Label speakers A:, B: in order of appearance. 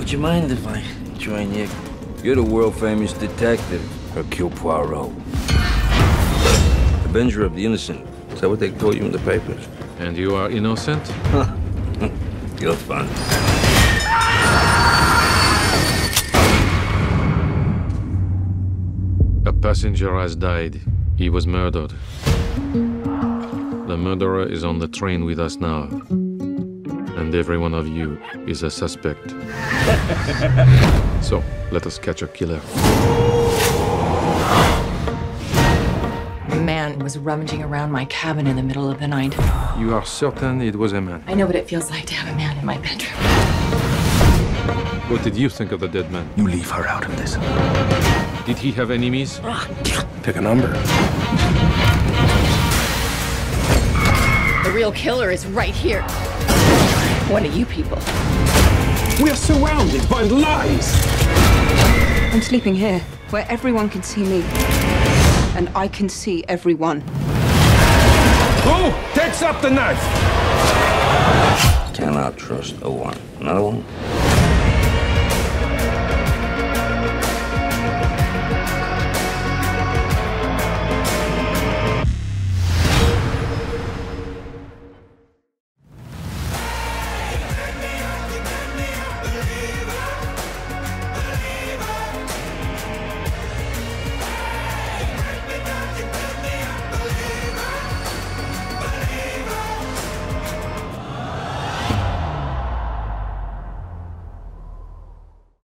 A: Would you mind if I join you?
B: You're the world-famous detective, Hercule Poirot. Avenger of the innocent. Is that what they call you in the papers?
C: And you are innocent?
B: You're fun.
C: A passenger has died. He was murdered. The murderer is on the train with us now. And every one of you is a suspect. So, let us catch a killer.
D: A man was rummaging around my cabin in the middle of the night.
C: You are certain it was a man?
D: I know what it feels like to have a man in my bedroom.
C: What did you think of the dead man?
E: You leave her out of this.
C: Did he have enemies?
E: Pick a number.
D: The real killer is right here. One of you people.
E: We are surrounded by lies!
F: I'm sleeping here, where everyone can see me. And I can see everyone.
E: Who takes up the knife?
B: Cannot trust no one. Another one?